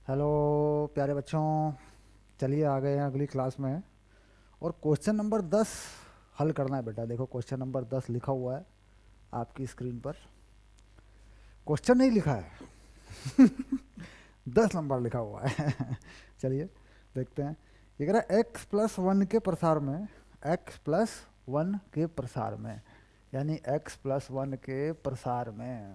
Hello प्यारे बच्चों। चलिए आ गए हैं अगली क्लास में। और क्वेश्चन नंबर 10 हल करना है बेटा। देखो क्वेश्चन नंबर 10 लिखा हुआ है आपकी स्क्रीन पर। क्वेश्चन नहीं लिखा है 10 नंबर लिखा हुआ है चलिए देखते हैं। ये कह रहा है एक्स प्लस वन के प्रसार में, एक्स प्लस वन के प्रसार में, यानी एक्स प्लस वन के प्रसार में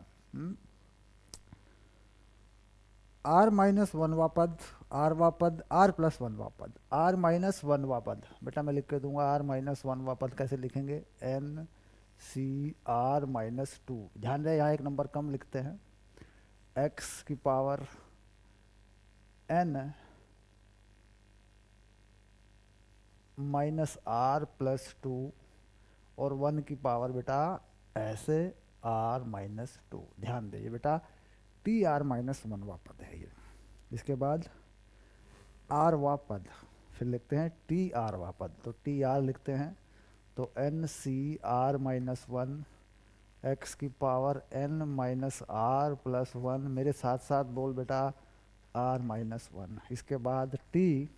आर माइनस वनवा पद, आरवा पद, आर प्लस वनवा पद, आर माइनस वनवा पद। बेटा मैं लिख के दूंगा आर माइनस वनवा पद कैसे लिखेंगे, N C are minus two. ध्यान रहे यहाँ एक नंबर कम लिखते हैं। एक्स की power N minus are plus two, और वन की पावर बेटा ऐसे आर माइनस टू। ध्यान दीजिए बेटा, टी आर माइनस वनवा पद है ये। इसके बाद आर वा पद, फिर लिखते हैं टी आर वा पद। तो टी आर लिखते हैं तो N C are minus one, X की power N minus are plus one, मेरे साथ साथ बोल बेटा आर माइनस वन। इसके बाद टी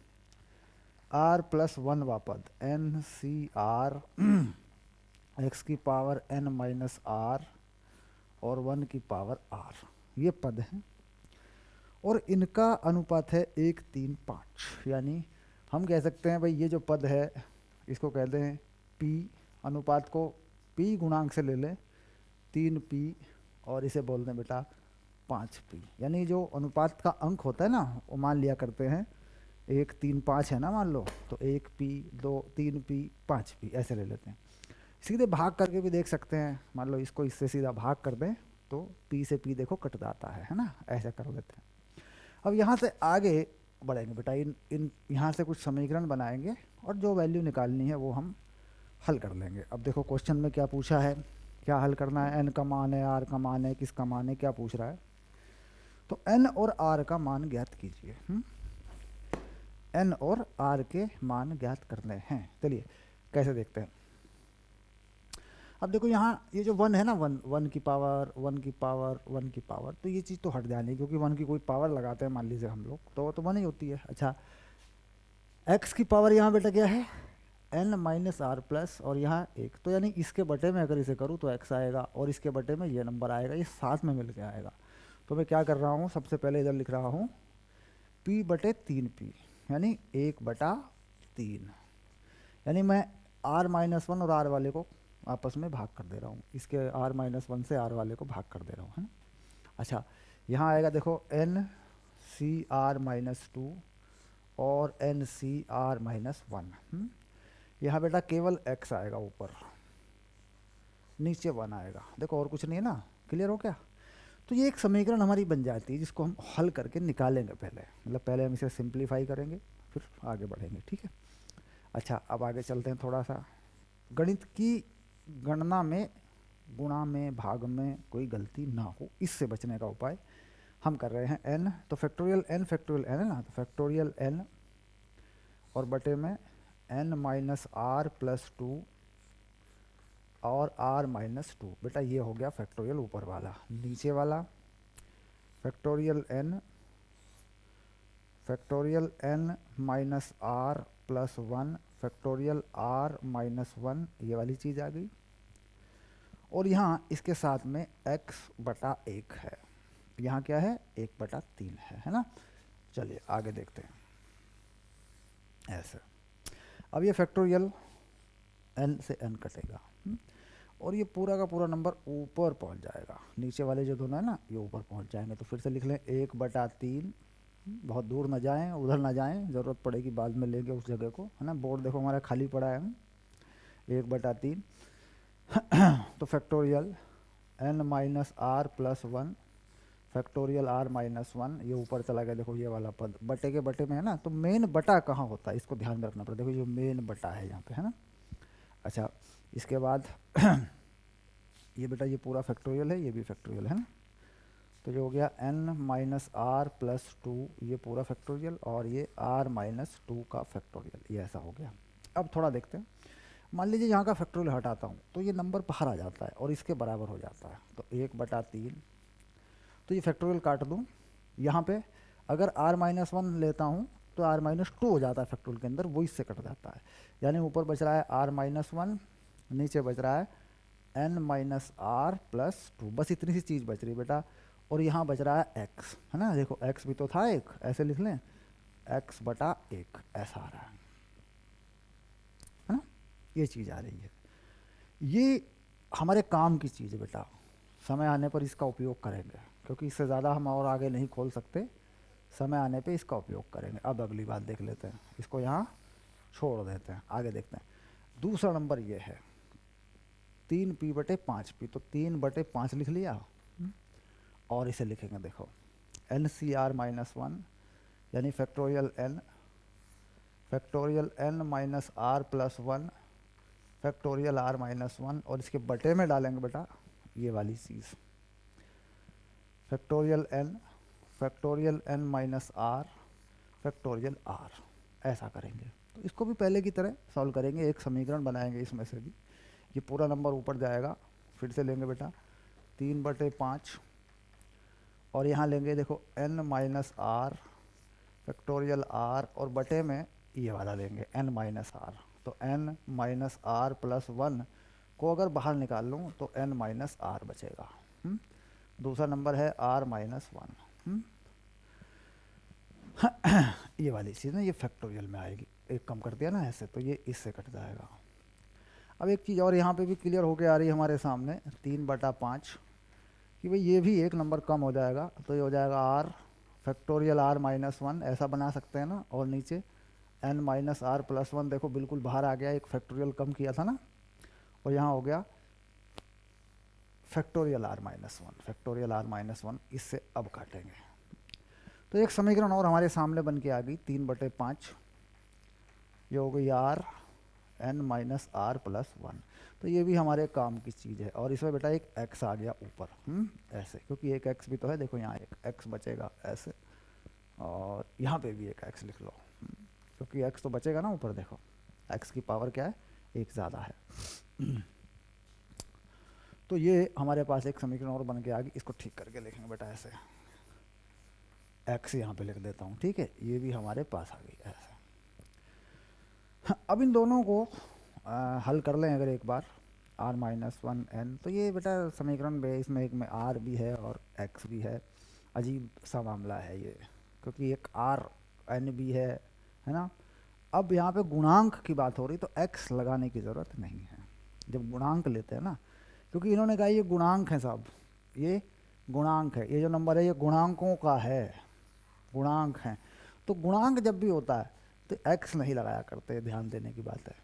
आर प्लस वन वा पद, एन सी आर एक्स की पावर एन माइनस आर और वन की पावर आर। ये पद हैं और इनका अनुपात है 1:3:5। यानी हम कह सकते हैं भाई ये जो पद है इसको कहते हैं पी। अनुपात को पी गुणांक से ले लें, 3p, और इसे बोल दें बेटा 5p। यानी जो अनुपात का अंक होता है ना वो मान लिया करते हैं 1:3:5 है ना, मान लो तो 1p, 3p, 5p ऐसे ले लेते हैं। सीधे भाग करके भी देख सकते हैं, मान लो इसको इससे सीधा भाग कर दें तो p से p देखो कट जाता है ना, ऐसा कर लेते हैं। अब यहाँ से आगे बढ़ेंगे बेटा, इन इन यहाँ से कुछ समीकरण बनाएंगे और जो वैल्यू निकालनी है वो हम हल कर लेंगे। अब देखो क्वेश्चन में क्या पूछा है, क्या हल करना है। एन का मान है, आर का मान है, किसका मान है, क्या पूछ रहा है। तो एन और आर का मान ज्ञात कीजिए। एन और आर के मान ज्ञात करने हैं। चलिए कैसे देखते हैं। अब देखो यहाँ ये जो वन है ना, वन, वन की पावर, वन की पावर, वन की पावर, तो ये चीज़ तो हट जानी, क्योंकि वन की कोई पावर लगाते हैं मान लीजिए हम लोग तो वन ही होती है। अच्छा, एक्स की पावर यहाँ बेटा क्या है, एन माइनस आर प्लस, और यहाँ एक, तो यानी इसके बटे में अगर इसे करूँ तो एक्स आएगा और इसके बटे में ये नंबर आएगा, ये साथ में मिल के आएगा। तो मैं क्या कर रहा हूँ, सबसे पहले इधर लिख रहा हूँ पी बटे 3p, यानी 1/3। यानी मैं आर माइनस वन और आर वाले को आपस में भाग कर दे रहा हूँ, इसके आर माइनस वन से आर वाले को भाग कर दे रहा हूँ, है ना। अच्छा, यहाँ आएगा देखो N C are minus two और N C are minus one. यहाँ बेटा केवल x आएगा ऊपर, नीचे 1 आएगा। देखो और कुछ नहीं है ना, क्लियर हो क्या। तो ये एक समीकरण हमारी बन जाती है जिसको हम हल करके निकालेंगे पहले, मतलब पहले हम इसे सिंप्लीफाई करेंगे फिर आगे बढ़ेंगे, ठीक है। अच्छा, अब आगे चलते हैं थोड़ा सा। गणित की गणना में, गुणा में, भाग में कोई गलती ना हो, इससे बचने का उपाय हम कर रहे हैं। n तो फैक्टोरियल n है ना, तो फैक्टोरियल n और बटे में n minus are plus two और r माइनस टू। बेटा ये हो गया फैक्टोरियल ऊपर वाला। नीचे वाला factorial n minus are plus one, factorial r minus one, ये वाली चीज़ आ गई। और यहाँ इसके साथ में x/1 है, यहाँ क्या है 1/3 है ना। चलिए आगे देखते हैं ऐसे। अब ये फैक्टोरियल n से n कटेगा और ये पूरा का पूरा नंबर ऊपर पहुंच जाएगा। नीचे वाले जो दोनों है ना ये ऊपर पहुंच जाएंगे। तो फिर से लिख लें 1/3। बहुत दूर ना जाएं, उधर ना जाएं, ज़रूरत पड़ेगी बाद में लेंगे उस जगह को, है ना। बोर्ड देखो हमारा खाली पड़ा है। 1/3 तो factorial n minus are plus one, factorial r minus one, ये ऊपर चला गया। देखो ये वाला पद बटे के बटे में है ना, तो मेन बटा कहाँ होता है इसको ध्यान में रखना पड़ेगा। देखो ये मेन बटा है यहाँ पे, है ना। अच्छा, इसके बाद ये बेटा ये पूरा फैक्टोरियल है, ये भी फैक्टोरियल है ना। तो जो हो गया n minus are plus two, ये पूरा फैक्टोरियल, और ये r माइनस टू का फैक्टोरियल, ये ऐसा हो गया। अब थोड़ा देखते हैं। मान लीजिए यहाँ का फैक्टोरियल हटाता हूँ तो ये नंबर बाहर आ जाता है और इसके बराबर हो जाता है, तो 1/3। तो ये फैक्टोरियल काट दूँ यहाँ पे, अगर आर माइनस वन लेता हूँ तो आर माइनस टू हो जाता है फैक्टोरियल के अंदर, वो इससे कट जाता है। यानी ऊपर बच रहा है आर माइनस वन, नीचे बच रहा है N minus are plus two, बस इतनी सी चीज़ बच रही है बेटा। और यहाँ बच रहा है एक्स, है ना, देखो एक्स भी तो था एक, ऐसे लिख लें एक्स बटा एक, ऐसा आ रहा है ना, ये चीज़ आ रही है। ये हमारे काम की चीज़ है बेटा, समय आने पर इसका उपयोग करेंगे, क्योंकि इससे ज़्यादा हम और आगे नहीं खोल सकते, समय आने पे इसका उपयोग करेंगे। अब अगली बात देख लेते हैं, इसको यहाँ छोड़ देते हैं, आगे देखते हैं। दूसरा नंबर ये है 3p/5p, तो 3/5 लिख लिया। और इसे लिखेंगे देखो NCR-1 यानी factorial n minus are plus one factorial r minus one, और इसके बटे में डालेंगे बेटा ये वाली चीज़ factorial n minus are factorial r, ऐसा करेंगे। तो इसको भी पहले की तरह सॉल्व करेंगे, एक समीकरण बनाएंगे इसमें से भी, ये पूरा नंबर ऊपर जाएगा। फिर से लेंगे बेटा 3/5, और यहाँ लेंगे देखो n minus are factorial r, और बटे में ये वाला लेंगे n माइनस आर। तो n minus are plus one को अगर बाहर निकाल लूँ तो n माइनस आर बचेगा। दूसरा नंबर है r माइनस वन, ये वाली चीज़ ना ये फैक्टोरियल में आएगी, एक कम कर दिया ना ऐसे, तो ये इससे कट जाएगा। अब एक चीज़ और यहाँ पे भी क्लियर होके आ रही है हमारे सामने 3/5 कि भाई ये भी एक नंबर कम हो जाएगा, तो ये हो जाएगा r factorial r minus one, ऐसा बना सकते हैं ना, और नीचे n minus are plus one, देखो बिल्कुल बाहर आ गया, एक फैक्टोरियल कम किया था ना, और यहाँ हो गया फैक्टोरियल r माइनस वन, इससे अब काटेंगे। तो एक समीकरण और हमारे सामने बन के आ गई 3/5, ये हो गई r n minus are plus one. तो ये भी हमारे काम की चीज़ है, और इसमें बेटा एक x आ गया ऊपर, ऐसे, क्योंकि एक x भी तो है, देखो यहाँ एक x बचेगा ऐसे, और यहाँ पे भी एक x लिख लो, क्योंकि x तो बचेगा ना ऊपर, देखो x की पावर क्या है, एक ज़्यादा है। तो ये हमारे पास एक समीकरण और बन के आ गई, इसको ठीक करके लिखेंगे बेटा ऐसे, x यहाँ पे लिख देता हूँ, ठीक है, ये भी हमारे पास आ गई ऐसे। अब इन दोनों को हल कर लें अगर एक बार, r माइनस वन एन, तो ये बेटा समीकरण में इसमें एक में r भी है और x भी है, अजीब सा मामला है ये, क्योंकि एक r n भी है ना। अब यहाँ पे गुणांक की बात हो रही, तो x लगाने की ज़रूरत नहीं है जब गुणांक लेते हैं ना, क्योंकि इन्होंने कहा ये गुणांक है साहब, ये गुणांक है, ये जो नंबर है ये गुणांकों का है, गुणांक हैं। तो गुणांक जब भी होता है तो x नहीं लगाया करते, ध्यान देने की बात है,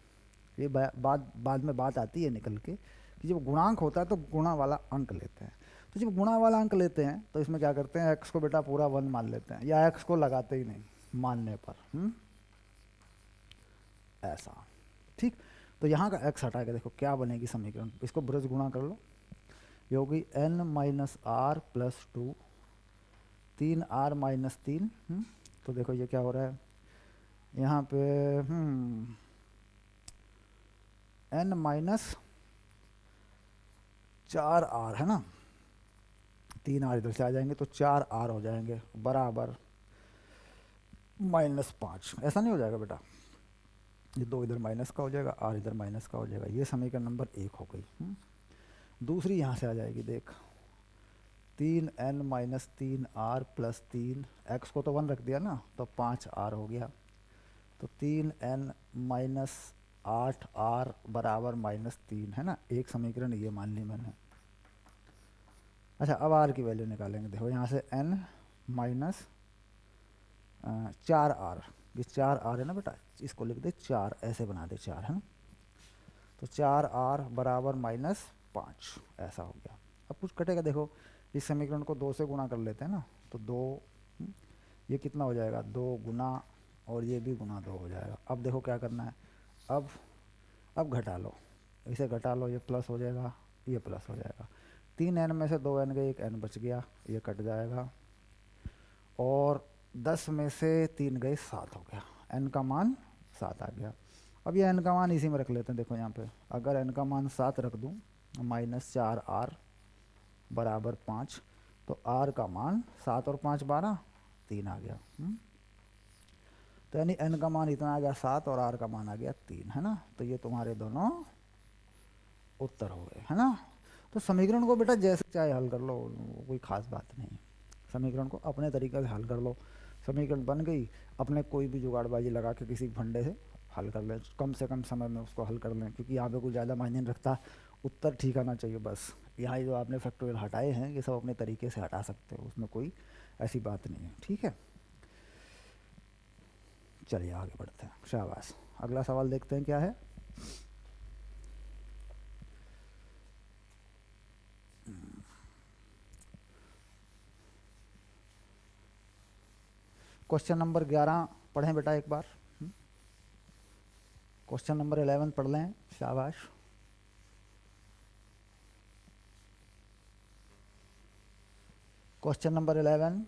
ये बाद में बात आती है निकल के कि जब गुणांक होता है तो गुणा वाला अंक लेते हैं। तो जब गुणा वाला अंक लेते हैं तो इसमें क्या करते हैं, x को बेटा पूरा 1 मान लेते हैं, या x को लगाते ही नहीं मानने पर, ऐसा, ठीक। तो यहाँ का x हटा के देखो क्या बनेगी समीकरण, इसको ब्रज गुणा कर लो, ये होगी n minus are plus two, 3r minus तीन, तो देखो ये क्या हो रहा है यहाँ पे, n माइनस 4r है ना, 3r इधर से आ जाएंगे तो 4r हो जाएंगे बराबर -5, ऐसा नहीं हो जाएगा बेटा, ये 2 इधर माइनस का हो जाएगा, r इधर माइनस का हो जाएगा, ये समीकरण नंबर 1 हो गई। दूसरी यहाँ से आ जाएगी, देख 3n minus 3r plus 3, x को तो 1 रख दिया ना, तो 5r हो गया, तो 3n माइनस 8r बराबर -3 है ना, एक समीकरण ये मान ली मैंने। अच्छा अब r की वैल्यू निकालेंगे, देखो यहाँ से n माइनस 4r, ये 4r है ना बेटा, इसको लिख दे 4, ऐसे बना दे 4 है ना, तो 4r बराबर -5, ऐसा हो गया। अब कुछ कटेगा, देखो इस समीकरण को 2 से गुणा कर लेते हैं ना, तो 2, ये कितना हो जाएगा 2 गुना, और ये भी गुना 2 हो जाएगा। अब देखो क्या करना है, अब घटा लो, इसे घटा लो, ये प्लस हो जाएगा, ये प्लस हो जाएगा, 3n में से 2n गए, एक n बच गया, ये कट जाएगा, और 10 में से 3 गए, 7 हो गया, n का मान 7 आ गया। अब ये n का मान इसी में रख लेते हैं, देखो यहाँ पे अगर n का मान 7 रख दूँ, -4r बराबर 5, तो r का मान 7 और 5 12, 3 आ गया। तो यानी n का मान इतना आ गया 7 और r का मान आ गया 3, है ना। तो ये तुम्हारे दोनों उत्तर हो गए, है ना। तो समीकरण को बेटा जैसे चाहे हल कर लो, कोई खास बात नहीं। समीकरण को अपने तरीके से हल कर लो, समीकरण बन गई, अपने कोई भी जुगाड़बाजी लगा के किसी फंडे से हल कर लें, कम से कम समय में उसको हल कर लें, क्योंकि यहाँ पे कुछ ज़्यादा मायने नहीं रखता, उत्तर ठीक आना चाहिए बस। यहाँ जो आपने फैक्टोरियल हटाए हैं ये सब अपने तरीके से हटा सकते हो, उसमें कोई ऐसी बात नहीं है, ठीक है। चलिए आगे बढ़ते हैं, शाबाश। अगला सवाल देखते हैं क्या है। क्वेश्चन नंबर 11 पढ़ें बेटा एक बार। क्वेश्चन नंबर 11 पढ़ लें, शाबाश। क्वेश्चन नंबर 11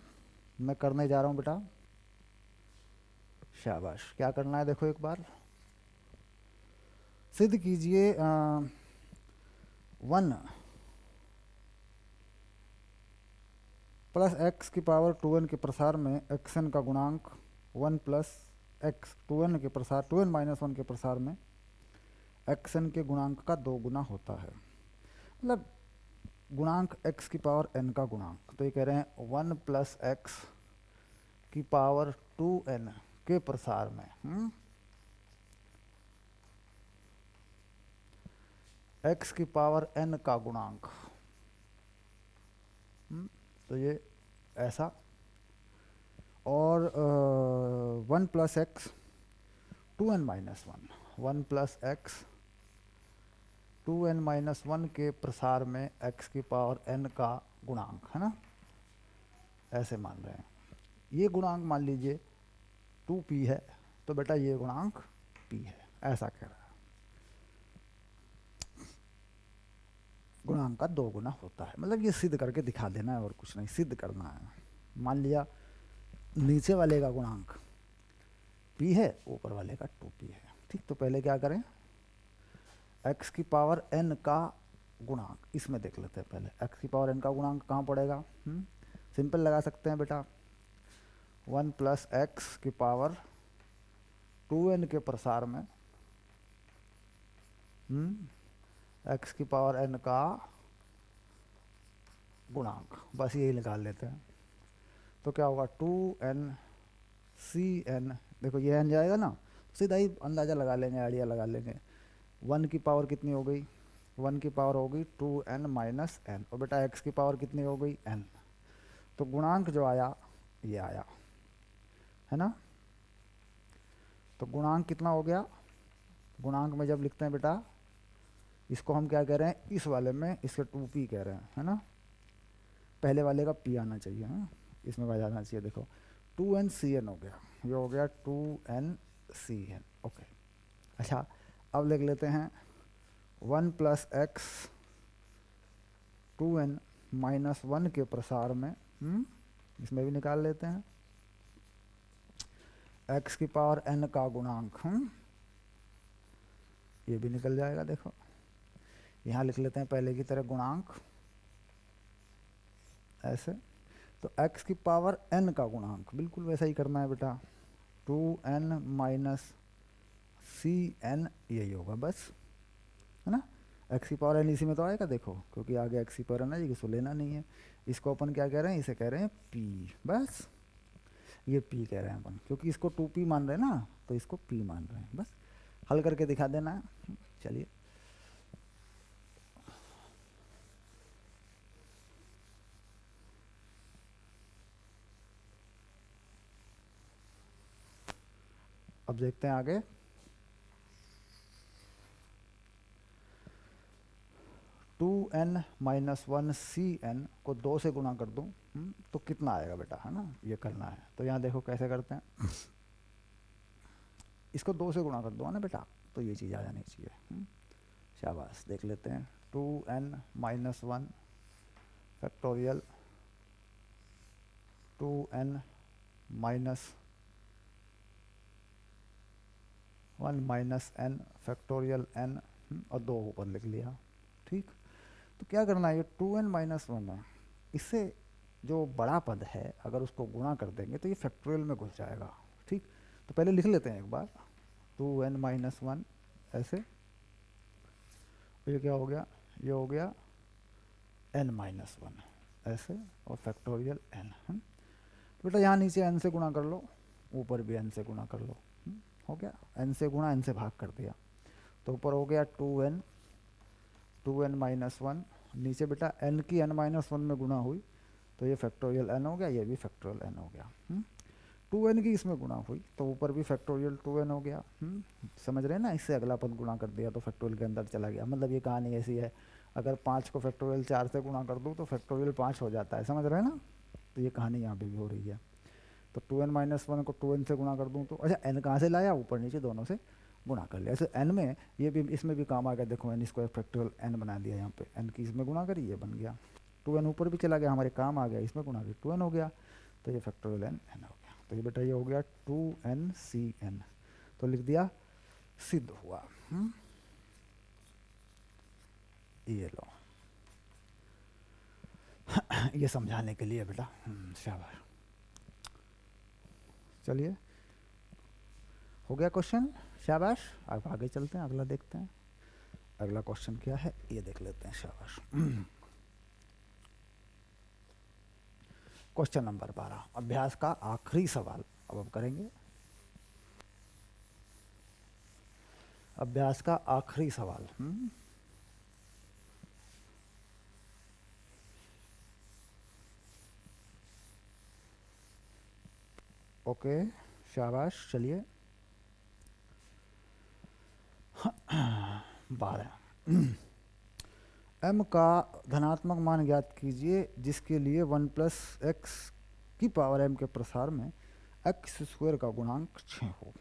मैं करने जा रहा हूँ बेटा, शाबाश। क्या करना है देखो एक बार, सिद्ध कीजिए 1 प्लस एक्स की पावर 2n के प्रसार में xn का गुणांक 1 प्लस एक्स 2n के प्रसार 2n माइनस 1 के प्रसार में xn के गुणांक का 2 गुना होता है। मतलब गुणांक x की पावर n का गुणांक, तो ये कह रहे हैं 1 प्लस एक्स की पावर 2n के प्रसार में x की पावर n का गुणांक, तो ये ऐसा, और 1 plus x 2n minus 1 plus x 2n minus 1 के प्रसार में x की पावर n का गुणांक, है ना, ऐसे मान रहे हैं। ये गुणांक मान लीजिए 2p है, तो बेटा ये गुणांक p है, ऐसा कह रहा है। गुणांक का 2 गुना होता है, मतलब ये सिद्ध करके दिखा देना है और कुछ नहीं, सिद्ध करना है। मान लिया नीचे वाले का गुणांक p है, ऊपर वाले का 2p है, ठीक। तो पहले क्या करें, x की पावर n का गुणांक इसमें देख लेते हैं पहले। x की पावर n का गुणांक कहाँ पड़ेगा, सिंपल लगा सकते हैं बेटा, 1 प्लस एक्स की पावर 2n के प्रसार में x की पावर n का गुणांक, बस यही निकाल लेते हैं। तो क्या होगा 2n cn, देखो ये n जाएगा ना, सीधा ही अंदाज़ा लगा लेंगे, आइडिया लगा लेंगे। 1 की पावर कितनी हो गई, 1 की पावर हो गई 2n माइनस n, और बेटा x की पावर कितनी हो गई n, तो गुणांक जो आया ये आया, है ना। तो गुणांक कितना हो गया, गुणांक में जब लिखते हैं बेटा, इसको हम क्या कह रहे हैं, इस वाले में इसके 2p कह रहे हैं, है ना। पहले वाले का p आना चाहिए, हाँ इसमें आ जाना चाहिए। देखो 2n cn हो गया, ये हो गया 2n cn, ओके। अच्छा अब लिख लेते हैं 1 प्लस एक्स 2n माइनस 1 के प्रसार में, इसमें भी निकाल लेते हैं x की पावर n का गुणांक, ये भी निकल जाएगा। देखो यहाँ लिख लेते हैं पहले की तरह गुणांक ऐसे, तो x की पावर n का गुणांक बिल्कुल वैसा ही करना है बेटा, 2n माइनस cn, यही होगा बस, है ना। x की पावर n इसी में तो आएगा देखो, क्योंकि आगे x की पावर n है, इसको लेना नहीं है। इसको अपन क्या कह रहे हैं, इसे कह रहे हैं p, बस ये p कह रहे हैं अपन, क्योंकि इसको 2p मान रहे हैं ना, तो इसको p मान रहे हैं, बस हल करके दिखा देना है। चलिए अब देखते हैं आगे। टू एन माइनस 1 cn को 2 से गुणा कर दूं, तो कितना आएगा बेटा, है ना, ये करना है। तो यहाँ देखो कैसे करते हैं, इसको 2 से गुणा कर दो ना बेटा, तो ये चीज़ आ जानी चाहिए। शाबाश, देख लेते हैं 2n minus 1 factorial 2n minus 1 minus n factorial n, और 2 ऊपर लिख लिया, ठीक। तो क्या करना है, ये 2n माइनस 1 है, इससे जो बड़ा पद है अगर उसको गुणा कर देंगे तो ये फैक्टोरियल में घुस जाएगा। ठीक, तो पहले लिख लेते हैं एक बार, 2n-1 ऐसे, ये क्या हो गया, ये हो गया n-1 ऐसे, और फैक्टोरियल n। बेटा यहाँ नीचे n से गुणा कर लो, ऊपर भी n से गुणा कर लो। हो गया, n से गुणा n से भाग कर दिया, तो ऊपर हो गया 2n-1, नीचे बेटा n की n-1 में गुणा हुई तो ये फैक्टोरियल n हो गया, ये भी फैक्टोरियल n हो गया। 2n की इसमें गुणा हुई तो ऊपर भी फैक्टोरियल 2n हो गया। समझ रहे हैं ना, इससे अगला पद गुणा कर दिया तो फैक्टोरियल के अंदर चला गया। मतलब ये कहानी ऐसी है, अगर 5 को फैक्टोरियल 4 से गुणा कर दूँ तो फैक्टोरियल 5 हो जाता है। समझ रहे हैं ना, तो ये कहानी यहाँ पे भी हो रही है। तो 2n-1 को 2n से गुणा कर दूँ तो, अच्छा n कहाँ से लाया, ऊपर नीचे दोनों से गुणा कर लिया। ऐसे n में ये भी, इसमें भी काम आ गया, देखो n स्क्वायर फैक्टोरियल n बना दिया यहाँ पे, n की इसमें गुणा करी, ये बन गया। 2n ऊपर भी चला गया, हमारे काम आ गया, इसमें गुणा करी 2n हो गया, तो ये फैक्टोरियल n हो गया। तो ये बेटा ये हो गया 2nCn, तो लिख दिया, सिद्ध हुआ। ये लो ये समझाने के लिए बेटा, शाबाश। चलिए हो गया क्वेश्चन, शाबाश। अब आगे चलते हैं, अगला देखते हैं। अगला क्वेश्चन क्या है ये देख लेते हैं, शाबाश। क्वेश्चन नंबर 12, अभ्यास का आखिरी सवाल अब हम करेंगे। अभ्यास का आखिरी सवाल। ओके, शाबाश। चलिए 12, m का धनात्मक मान ज्ञात कीजिए जिसके लिए 1 प्लस एक्स की पावर m के प्रसार में एक्स स्क्वायर का गुणांक 6 हो।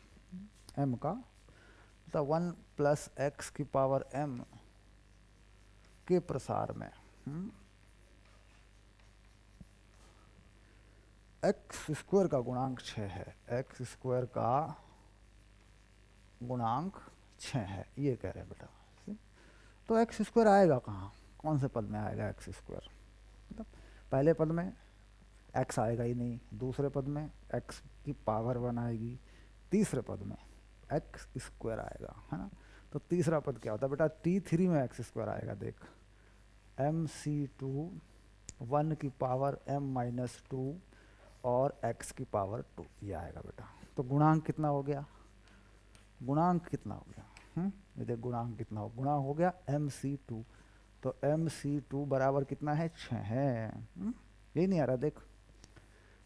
m का मतलब 1 प्लस एक्स की पावर m के प्रसार में एक्स स्क्वायर का गुणांक 6 है, एक्स स्क्वायर का गुणांक 6 है, ये कह रहे हैं बेटा। तो एक्स स्क्वायर आएगा कहाँ, कौन से पद में आएगा एक्स स्क्वायर, मतलब पहले पद में एक्स आएगा ही नहीं, दूसरे पद में एक्स की पावर 1 आएगी, तीसरे पद में एक्स स्क्वायर आएगा, है ना। तो तीसरा पद क्या होता है बेटा, T3 में एक्स स्क्वायर आएगा, देख MC2 1 की पावर m-2 और x की पावर 2, ये आएगा बेटा। तो गुणांक कितना हो गया, गुणांक कितना हो गया, ये देख गुणांक कितना हो, गुणा हो गया MC2, तो MC2 बराबर कितना है, 6 है। यही नहीं आ रहा, देख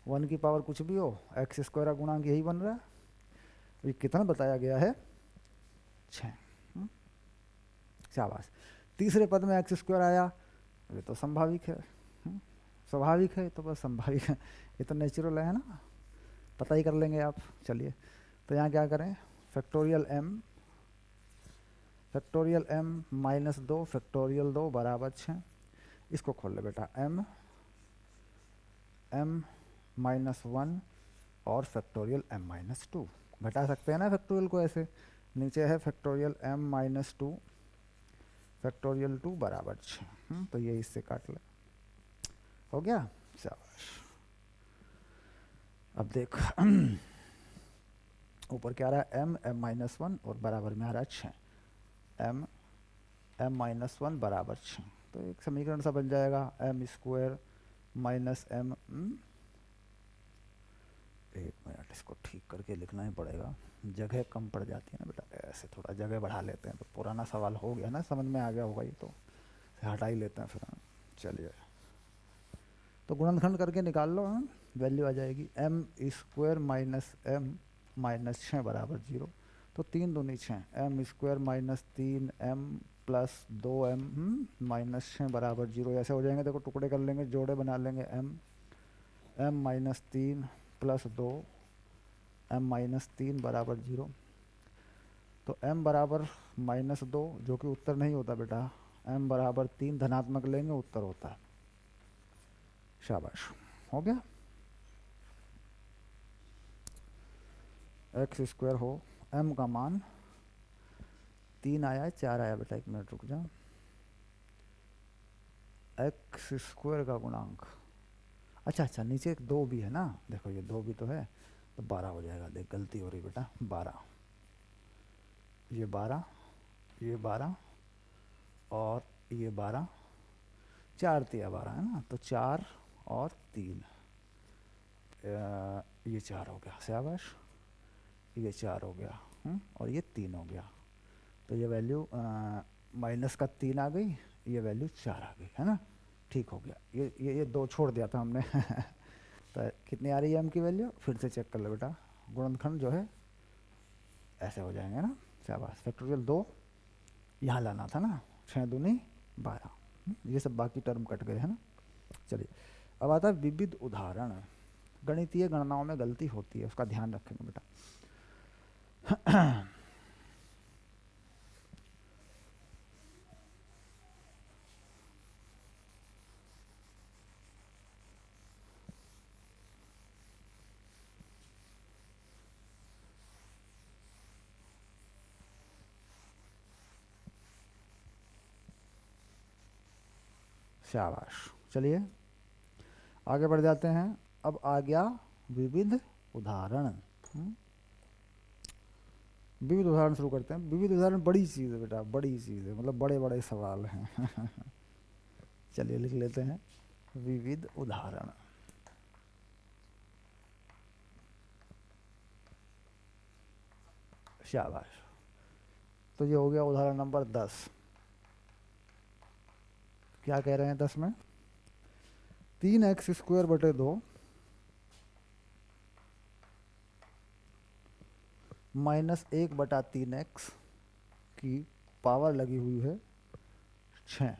1 की पावर कुछ भी हो, एक्स स्क्वायर का गुणांक यही बन रहा है। ये कितना बताया गया है, 6। शाबाश। तीसरे पद में एक्स स्क्वायर आया, ये तो संभाविक है, स्वाभाविक है, तो बस संभाविक है, ये तो नेचुरल है ना, पता ही कर लेंगे आप। चलिए तो यहाँ क्या करें, फैक्टोरियल m-2 फैक्टोरियल 2 बराबर 6, इसको खोल ले बेटा, m-1 और फैक्टोरियल m-2 घटा सकते हैं ना फैक्टोरियल को ऐसे, नीचे है फैक्टोरियल m-2 फैक्टोरियल 2 बराबर 6, तो ये इससे काट ले, हो गया, शाबाश। अब देख ऊपर क्या आ रहा है, m-1 और बराबर में आ रहा है 6, m-1 बराबर 6, तो एक समीकरण सा बन जाएगा, m स्क्वायर माइनस m, एक मिनट इसको ठीक करके लिखना ही पड़ेगा, जगह कम पड़ जाती है ना बेटा, ऐसे थोड़ा जगह बढ़ा लेते हैं, तो पुराना सवाल हो गया ना, समझ में आ गया होगा, ये तो हटा ही लेते हैं फिर। चलिए तो गुणनखंड करके निकाल लो, वैल्यू आ जाएगी, m स्क्वायर माइनस m-6 बराबर 0, तो 3 दूनी 6, m square minus 3m plus 2m minus 6 बराबर 0, ऐसे हो जाएंगे। देखो टुकड़े कर लेंगे, जोड़े बना लेंगे, m minus 3 plus 2 m minus 3 बराबर 0, तो m बराबर -2 जो कि उत्तर नहीं होता बेटा, m बराबर 3 धनात्मक लेंगे, उत्तर होता है। शाबाश, हो गया। एक्स स्क्वायर हो, m का मान 3 आया है, 4 आया बेटा, एक मिनट रुक जा, एक्स स्क्वायर का गुणांक, अच्छा अच्छा, नीचे एक 2 भी है ना, देखो ये 2 भी तो है, तो 12 हो जाएगा। देख गलती हो रही बेटा, 12, ये 12, ये 12 और ये 12, 4 तिया 12 है ना, तो 4 और 3, ये 4 हो गया, शाबाश, ये 4 हो गया, और ये 3 हो गया। तो ये वैल्यू माइनस का 3 आ गई, ये वैल्यू 4 आ गई, है ना, ठीक हो गया। ये 2 छोड़ दिया था हमने तो कितनी आ रही है एम की वैल्यू, फिर से चेक कर लो बेटा, गुणनखंड जो है ऐसे हो जाएंगे ना, शाबाश। फैक्टोरियल 2 यहाँ लाना था ना, 6 दूनी 12, ये सब बाकी टर्म कट गए, है ना। चलिए, अब आता है विविध उदाहरण। गणितीय गणनाओं में गलती होती है, उसका ध्यान रखेंगे बेटा। शाबाश, चलिए आगे बढ़ जाते हैं। अब आ गया विविध उदाहरण। विविध उदाहरण शुरू करते हैं। विविध उदाहरण बड़ी चीज़ है बेटा, बड़ी चीज़ है, मतलब बड़े बड़े सवाल हैं चलिए लिख लेते हैं विविध उदाहरण। शाबाश, तो ये हो गया उदाहरण नंबर 10। क्या कह रहे हैं 10 में, 3x² / 2 -1/3x की पावर लगी हुई है 6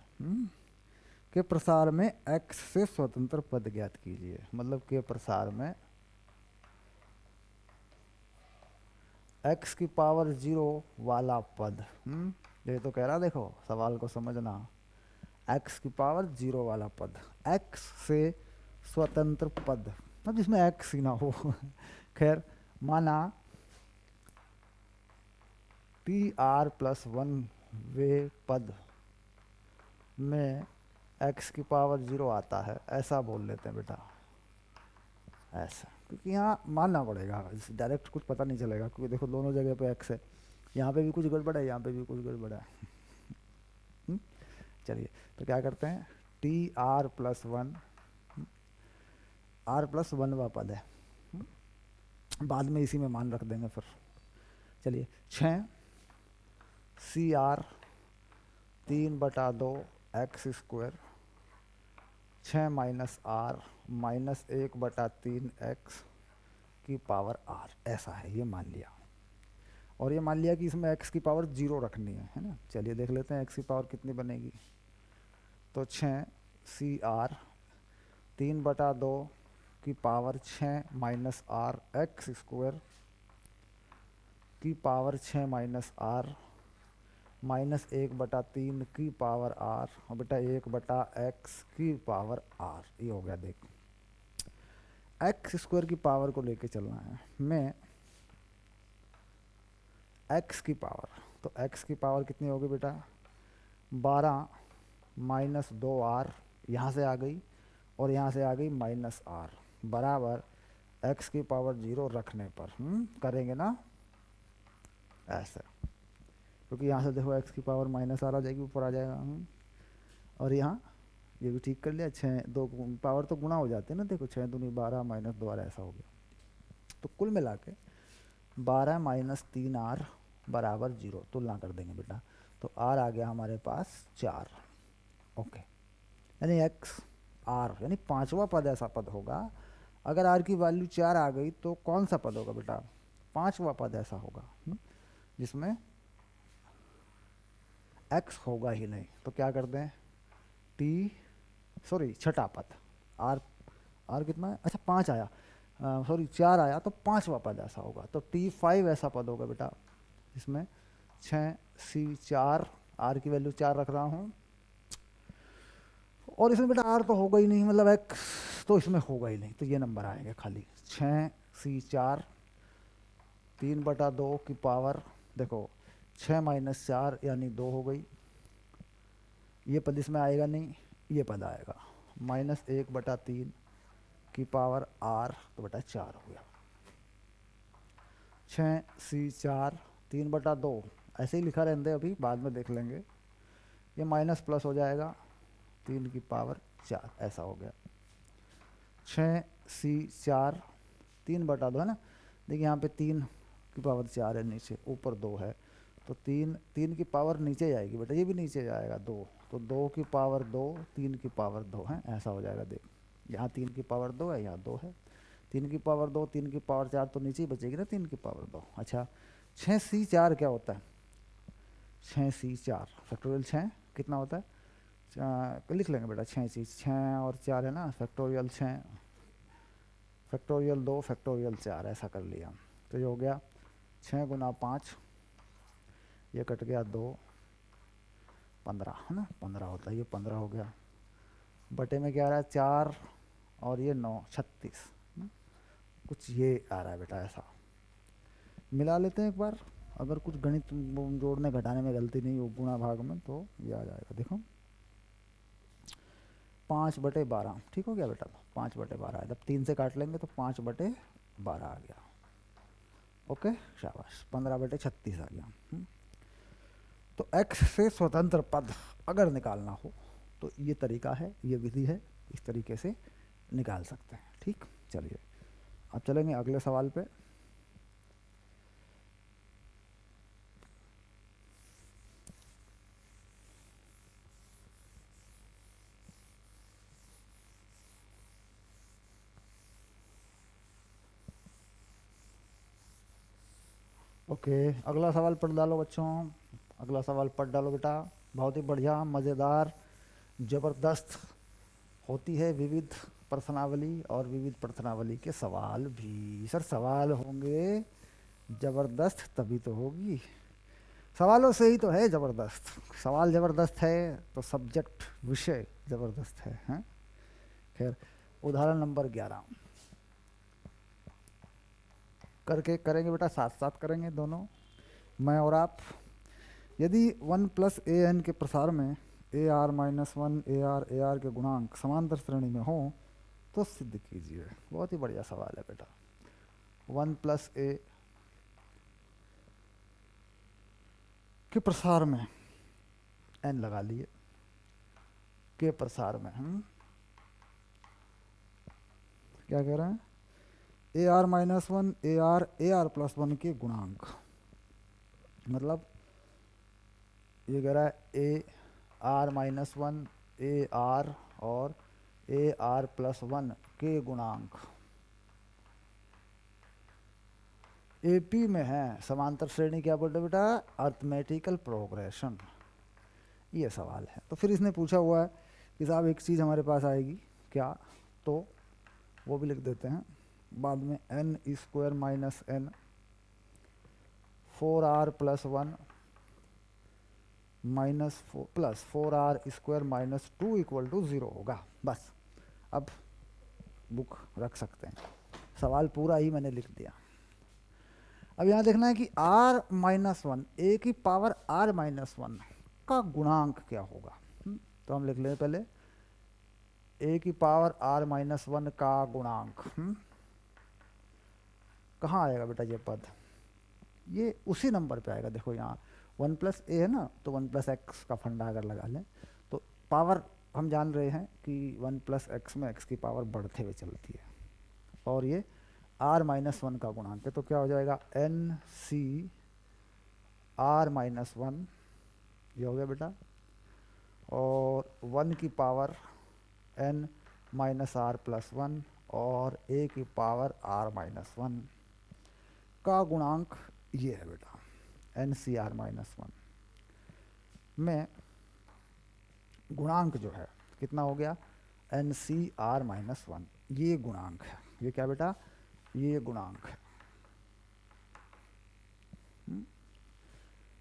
के प्रसार में x से स्वतंत्र पद ज्ञात कीजिए। मतलब के प्रसार में x की पावर 0 वाला पद, ये तो कह रहा, देखो सवाल को समझना, x की पावर 0 वाला पद, x से स्वतंत्र पद, अब जिसमें x ही ना हो खैर, माना tr+1 वे पद में x की पावर 0 आता है, ऐसा बोल लेते हैं बेटा, ऐसा, क्योंकि यहाँ मानना पड़ेगा, डायरेक्ट कुछ पता नहीं चलेगा, क्योंकि देखो दोनों जगह पे x है, यहाँ पे भी कुछ गड़बड़ है, यहाँ पे भी कुछ गड़बड़ है चलिए, तो क्या करते हैं, tr+1, r+1वां पद है, बाद में इसी में मान रख देंगे फिर। चलिए, 6 CR 3/2 x², 6 -r -1/3 x की पावर r, ऐसा है, ये मान लिया। और ये मान लिया कि इसमें x की पावर 0 रखनी है ना। चलिए देख लेते हैं x की पावर कितनी बनेगी। तो 6 CR 3/2 की पावर 6 -r x² की पावर 6 -r -1/3 की पावर r, और बेटा 1/x की पावर r, ये हो गया। देख, x² की पावर को लेके चलना है, मैं x की पावर, तो x की पावर कितनी होगी बेटा, 12 -2r, यहाँ से आ गई और यहाँ से आ गई -r, बराबर x की पावर 0 रखने पर करेंगे ना ऐसे, क्योंकि यहाँ से देखो x की पावर -r आ जाएगी, ऊपर आ जाएगा, और यहाँ ये भी ठीक कर लिया, 6 2 पावर तो गुणा हो जाते हैं ना, देखो 6 दूनी 12 -2r, ऐसा हो गया। तो कुल मिला के 12 -3r बराबर 0, तुलना कर देंगे बेटा, तो r आ गया हमारे पास 4, ओके, यानी x r, यानी पांचवा पद ऐसा पद होगा, अगर r की वैल्यू 4 आ गई तो कौन सा पद होगा बेटा, पांचवा पद ऐसा होगा जिसमें x होगा ही नहीं। तो क्या कर दें, छठा पद, r कितना है, अच्छा 5 आया, 4 आया, तो पांचवा पद ऐसा होगा, तो T5 ऐसा पद होगा बेटा, जिसमें 6 C4, r की वैल्यू 4 रख रहा हूँ, और इसमें बेटा r तो होगा ही नहीं, मतलब x तो इसमें होगा ही नहीं, तो ये नंबर आएंगे खाली 6 C4 3/2 की पावर, देखो 6 -4 यानी 2 हो गई, ये पद इसमें आएगा नहीं, ये पद आएगा -1/3 की पावर आर, तो बेटा 4 हो गया। 6c4 3/2, ऐसे ही लिखा रहने दे, अभी बाद में देख लेंगे। ये माइनस प्लस हो जाएगा, 3 की पावर 4 ऐसा हो गया। 6c4 3/2 है ना। देखिए यहाँ पे 3 की पावर 4 है, नीचे ऊपर 2 है, तो 3 की पावर नीचे जाएगी बेटा, ये भी नीचे जाएगा 2, तो 2 की पावर 2 3 की पावर 2 है, ऐसा हो जाएगा। देख यहाँ 3 की पावर 2 है, यहाँ 2 है, 3 की पावर 2 3 की पावर 4 तो नीचे ही बचेगी ना 3 की पावर 2। अच्छा 6c4 क्या होता है? 6c4 फैक्टोरियल 6 कितना होता है? लिख लेंगे बेटा, 6 और 4 है ना, फैक्टोरियल 6 फैक्टोरियल 2 फैक्टोरियल 4 ऐसा कर लिया। तो ये हो गया 6 × 5, ये कट गया 2, 15 है ना, 15 होता है, ये 15 हो गया। बटे में क्या आ रहा है? 4 और ये 9 36, कुछ ये आ रहा है बेटा ऐसा। मिला लेते हैं एक बार, अगर कुछ गणित जोड़ने घटाने में गलती नहीं हो गुणा भाग में, तो ये आ जाएगा। देखो 5/12 ठीक हो गया बेटा, 5/12 जब 3 से काट लेंगे तो 5/12 आ गया। ओके शाबाश, 15/36 आ गया। तो x से स्वतंत्र पद अगर निकालना हो तो ये तरीका है, ये विधि है, इस तरीके से निकाल सकते हैं। ठीक, चलिए अब चलेंगे अगले सवाल पे। ओके अगला सवाल पढ़ डालो बच्चों, अगला सवाल पढ़ डालो बेटा। बहुत ही बढ़िया, मज़ेदार, ज़बरदस्त होती है विविध प्रश्नावली और विविध प्रश्नावली के सवाल भी। सर सवाल होंगे ज़बरदस्त तभी तो होगी, सवालों से ही तो है ज़बरदस्त। सवाल ज़बरदस्त है तो सब्जेक्ट विषय ज़बरदस्त है, हैं? खैर उदाहरण नंबर 11 करके करेंगे बेटा, साथ साथ करेंगे दोनों, मैं और आप। यदि 1 + an के प्रसार में ar-1 ar के गुणांक समांतर श्रेणी में हो तो सिद्ध कीजिए। बहुत ही बढ़िया सवाल है बेटा। 1 + a के प्रसार में n लगा लिए, के प्रसार में क्या कह रहे हैं? ar-1 ar+1 के गुणांक, मतलब ये कह रहा है ar-1 ar और ar+1 के गुणांक एपी में है, समांतर श्रेणी क्या बोलते बेटा? अर्थमेटिकल प्रोग्रेशन, ये सवाल है। तो फिर इसने पूछा हुआ है कि साहब एक चीज़ हमारे पास आएगी क्या, तो वो भी लिख देते हैं बाद में, n² - n 4r+1 -4r² - 2 = 0 होगा। बस अब बुक रख सकते हैं, सवाल पूरा ही मैंने लिख दिया। अब यहाँ देखना है कि r-1 a की पावर r-1 का गुणांक क्या होगा। तो हम लिख लें पहले a की पावर r-1 का गुणांक। कहाँ आएगा बेटा ये पद? ये उसी नंबर पे आएगा। देखो यहाँ 1 + a है ना, तो 1 + x का फंडा अगर लगा लें तो पावर हम जान रहे हैं कि 1 + x में x की पावर बढ़ते हुए चलती है, और ये r-1 का गुणांक है, तो क्या हो जाएगा? nc r-1, ये हो गया बेटा, और 1 की पावर n -r+1 और a की पावर r-1 का गुणांक ये है बेटा, NCr-1 में गुणांक जो है कितना हो गया? NCr-1, ये गुणांक है। ये क्या बेटा? ये गुणांक है,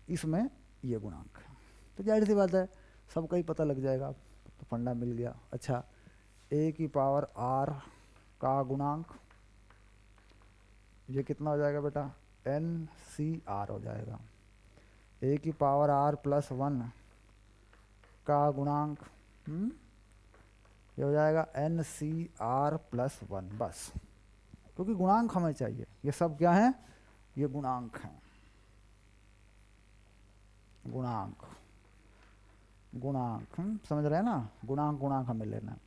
इसमें ये गुणांक है। तो जाहिर सी बात है सबका ही पता लग जाएगा, तो फंडा मिल गया। अच्छा a की पावर r का गुणांक ये कितना हो जाएगा बेटा? NCr हो जाएगा। a की पावर r+1 का गुणांक ये हो जाएगा N C are plus one, बस, क्योंकि गुणांक हमें चाहिए। ये सब क्या है, ये गुणांक हैं, गुणांक, गुणांक, समझ रहे हैं ना, गुणांक गुणांक हमें लेना है।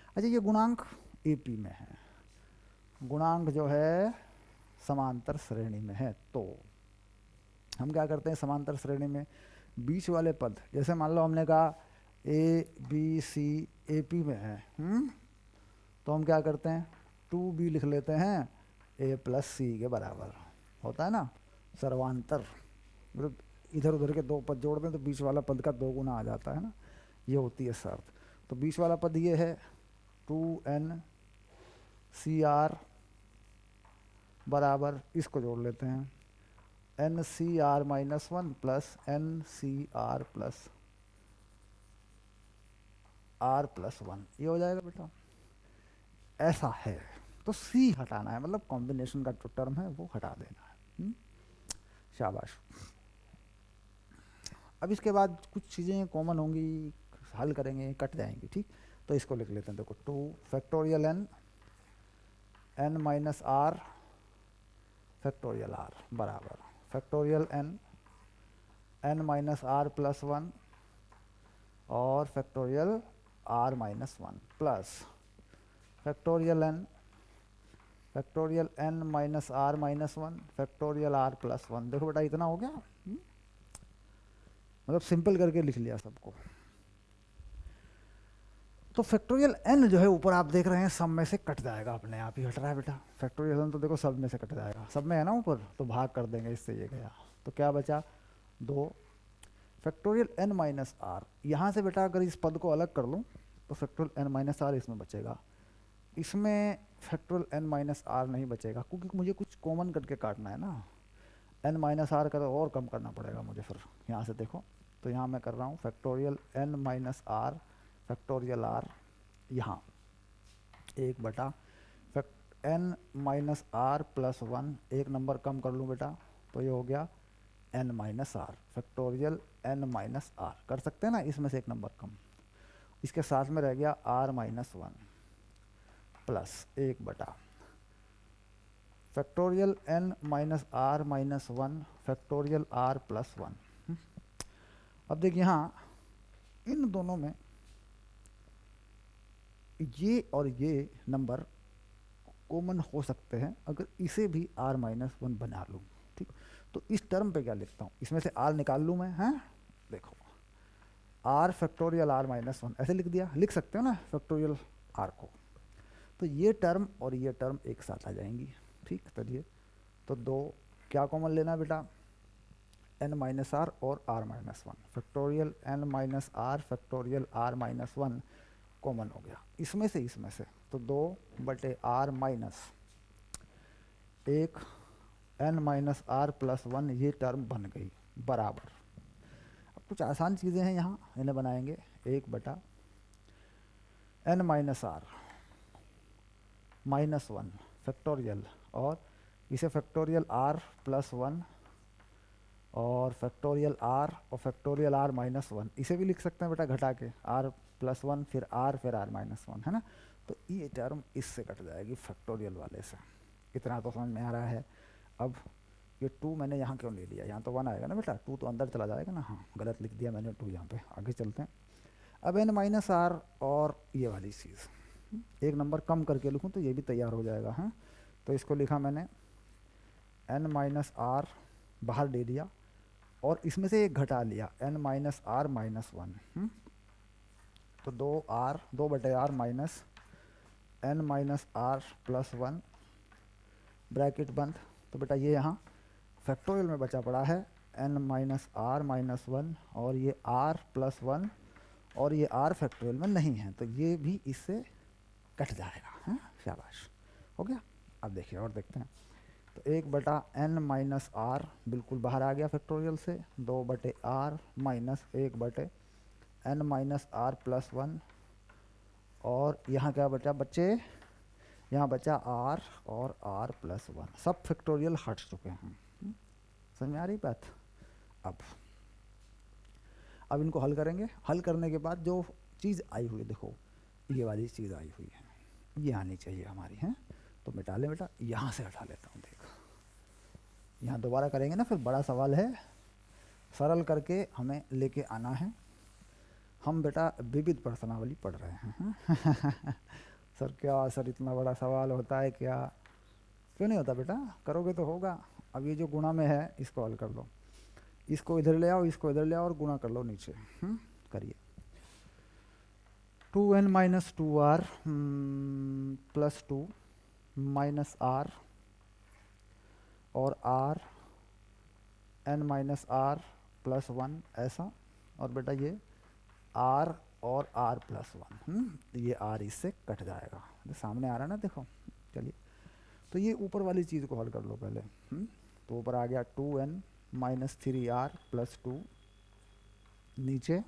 अच्छा ये गुणांक एपी में है, गुणांक जो है समांतर श्रेणी में है, तो हम क्या करते हैं समांतर श्रेणी में बीच वाले पद, जैसे मान लो हमने कहा A B C A P में है, तो हम क्या करते हैं 2b लिख लेते हैं a प्लस सी के बराबर, होता है ना सर्वांतर, मतलब इधर उधर के दो पद जोड़ दें तो बीच वाला पद का दो गुना आ जाता है ना, ये होती है शर्त। तो बीच वाला पद ये है 2n सी आर बराबर, इसको जोड़ लेते हैं N C are minus one plus N C are plus one, ये हो जाएगा बेटा। ऐसा है तो सी हटाना है, मतलब कॉम्बिनेशन का जो टर्म है वो हटा देना है। शाबाश। अब इसके बाद कुछ चीज़ें कॉमन होंगी, हल करेंगे कट जाएंगी, ठीक। तो इसको लिख लेते हैं, देखो 2 factorial n minus are factorial R बराबर factorial n minus are plus one और factorial are minus one plus factorial n minus are minus one factorial are plus one. देखो बेटा इतना हो गया, मतलब सिंपल करके लिख लिया सबको। तो फैक्टोरियल n जो है ऊपर आप देख रहे हैं सब में से कट जाएगा, अपने आप ही हट रहा है बेटा। फैक्टोरियल n तो देखो सब में से कट जाएगा, सब में है ना ऊपर, तो भाग कर देंगे, इससे ये गया, तो क्या बचा 2 फैक्टोरियल n माइनस आर। यहाँ से बेटा अगर इस पद को अलग कर लूँ तो फैक्टोरियल n माइनस आर इसमें बचेगा, इसमें फैक्टोरियल n माइनस आर नहीं बचेगा, क्योंकि मुझे कुछ कॉमन करके काटना है ना। n माइनस आर का तो और कम करना पड़ेगा मुझे, फिर यहाँ से देखो, तो यहाँ मैं कर रहा हूँ factorial n minus are factorial R, यहाँ एक बटा fact n minus are plus one, एक नंबर कम कर लूँ बेटा, तो ये हो गया n minus are factorial n minus R, कर सकते हैं ना इसमें से एक नंबर कम। इसके साथ में रह गया r माइनस वन प्लस एक बटा factorial n minus are minus one factorial r plus one. अब देखिए यहाँ इन दोनों में ये और ये नंबर कॉमन हो सकते हैं, अगर इसे भी r माइनस वन बना लूँ, ठीक। तो इस टर्म पे क्या लिखता हूँ, इसमें से r निकाल लूँ मैं, हैं देखो r factorial r minus one ऐसे लिख दिया, लिख सकते हो ना फैक्टोरियल r को, तो ये टर्म और ये टर्म एक साथ आ जाएंगी, ठीक। चलिए तो दो क्या कॉमन लेना बेटा, n माइनस आर और r minus one factorial n minus are factorial r minus one common हो गया इसमें से, तो 2 बटे आर माइनस एक n minus are plus one, ये टर्म बन गई बराबर। अब कुछ आसान चीज़ें हैं यहाँ, इन्हें बनाएंगे, एक बटा n minus are minus one factorial, और इसे फैक्टोरियल आर प्लस वन और फैक्टोरियल आर और फैक्टोरियल आर माइनस वन, इसे भी लिख सकते हैं बेटा घटा के, आर प्लस वन फिर आर माइनस वन, है ना। तो ये टर्म इससे कट जाएगी फैक्टोरियल वाले से, इतना तो समझ में आ रहा है। अब ये 2 मैंने यहाँ क्यों ले लिया, यहाँ तो 1 आएगा ना बेटा, 2 तो अंदर चला जाएगा ना, हाँ गलत लिख दिया मैंने 2 यहाँ पे, आगे चलते हैं। अब n माइनस आर और ये वाली चीज़ एक नंबर कम करके लिखूँ तो ये भी तैयार हो जाएगा, हाँ। तो इसको लिखा मैंने n माइनस आर बाहर ले लिया और इसमें से एक घटा लिया n minus are minus one, तो 2 बटे r minus n minus are plus one bracket बंद। तो बेटा ये यहाँ फैक्टोरियल में बचा पड़ा है n minus are minus one और ये r प्लस वन और ये r फैक्टोरियल में नहीं है, तो ये भी इससे कट जाएगा, हाँ शाबाश हो गया। अब देखिए और देखते हैं, तो 1 बटा n माइनस आर बिल्कुल बाहर आ गया फैक्टोरियल से, 2 बटे आर माइनस 1 बटे n minus are plus one, और यहाँ क्या बचा बच्चे, यहाँ बचा r और r प्लस वन, सब फैक्टोरियल हट चुके हैं, समझ में आ रही बात। अब इनको हल करेंगे, हल करने के बाद जो चीज़ आई हुई देखो ये वाली चीज़ आई हुई है, ये आनी चाहिए हमारी है। तो मिटा ले बेटा, यहाँ से हटा लेता हूँ। देख, यहाँ दोबारा करेंगे ना, फिर बड़ा सवाल है, सरल करके हमें लेके आना है। हम बेटा विविध प्रश्नावली पढ़ रहे हैं। सर क्या सर इतना बड़ा सवाल होता है क्या? क्यों नहीं होता बेटा, करोगे तो होगा। अब ये जो गुणा में है इसको हल कर लो, इसको इधर ले आओ, इसको इधर ले आओ और गुणा कर लो नीचे। करिए। 2n-2r प्लस 2 माइनस आर और r n-r प्लस 1 ऐसा। और बेटा ये r और r प्लस 1, ये r इससे कट जाएगा, तो सामने आ रहा है ना, देखो। चलिए, तो ये ऊपर वाली चीज़ को हल कर लो पहले। तो ऊपर आ गया 2n-3r प्लस 2, नीचे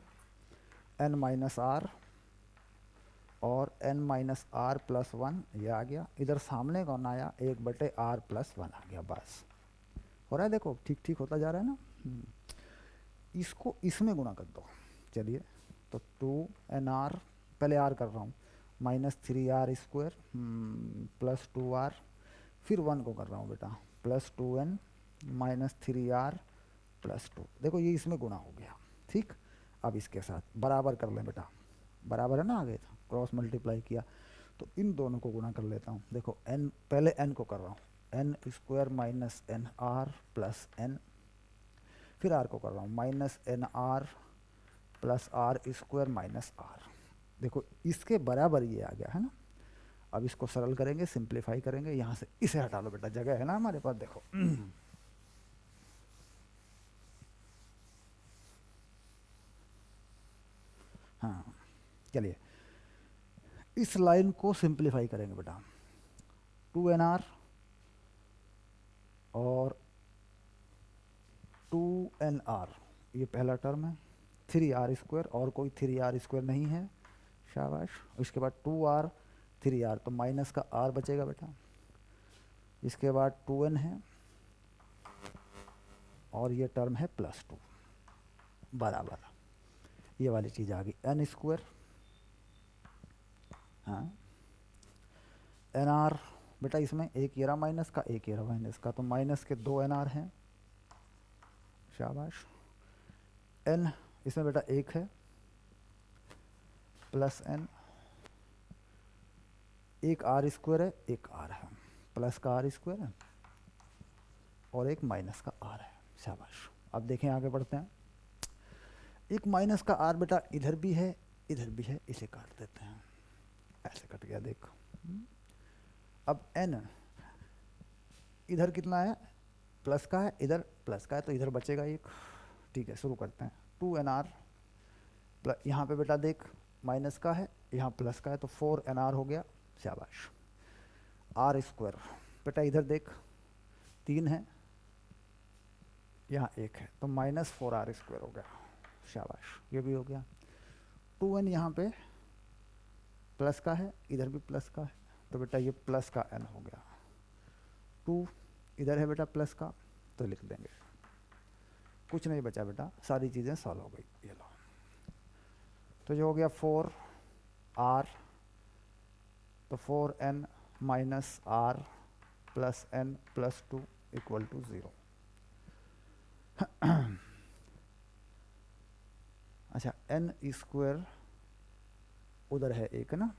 n-r और n-r प्लस 1, ये आ गया। इधर सामने कौन आया, 1/r प्लस 1 आ गया। बस हो रहा है, देखो ठीक ठीक होता जा रहा है ना। इसको इसमें गुणा कर दो। चलिए, तो 2nr, पहले r कर रहा हूँ, -3r² प्लस 2r, फिर 1 को कर रहा हूँ बेटा, प्लस 2n -3r प्लस 2। देखो ये इसमें गुणा हो गया, ठीक। अब इसके साथ बराबर कर लें बेटा, बराबर है ना, आगे था क्रॉस मल्टीप्लाई किया, तो इन दोनों को गुणा कर लेता हूँ। देखो n, पहले n को कर रहा हूँ, n² minus nr plus n, फिर r को कर रहा हूँ -nr plus r² minus r। देखो इसके बराबर ये आ गया है ना। अब इसको सरल करेंगे, सिंप्लीफाई करेंगे, यहाँ से इसे हटा लो बेटा, जगह है ना हमारे पास, देखो। हाँ, चलिए इस लाइन को सिंप्लीफाई करेंगे बेटा। 2nr और 2nr, ये पहला टर्म है, 3r², और कोई 3r² नहीं है, शाबाश। इसके बाद 2r 3r, तो माइनस का r बचेगा बेटा। इसके बाद 2n है और ये टर्म है प्लस 2, बराबर ये वाली चीज़ आ गई, n²। हाँ, nr बेटा, इसमें एक ये रहा माइनस का, एक ये रहा माइनस का, तो माइनस के 2 nr हैं, शाबाश। n इसमें बेटा एक है, प्लस n, एक r² है, एक r है, प्लस का r² है और एक माइनस का r है, शाबाश। अब देखें, आगे बढ़ते हैं। एक माइनस का r बेटा इधर भी है, इधर भी है, इसे काट देते हैं, ऐसे कट गया, देखो। अब n इधर कितना है, प्लस का है, इधर प्लस का है, तो इधर बचेगा एक, ठीक है। शुरू करते हैं। 2nr, यहाँ पे बेटा देख माइनस का है, यहाँ प्लस का है, तो 4nr हो गया, शाबाश। r² बेटा इधर देख 3 है, यहाँ 1 है, तो -4r² हो गया, शाबाश, ये भी हो गया। 2n यहाँ पे प्लस का है, इधर भी प्लस का है, तो बेटा ये प्लस का n हो गया। 2 इधर है बेटा प्लस का, तो लिख देंगे, कुछ नहीं बचा बेटा, सारी चीज़ें सॉल्व हो गई, ये लो। तो जो हो गया 4r, तो 4n minus r plus n plus 2 equal to 0। अच्छा, n² उधर है एक ना,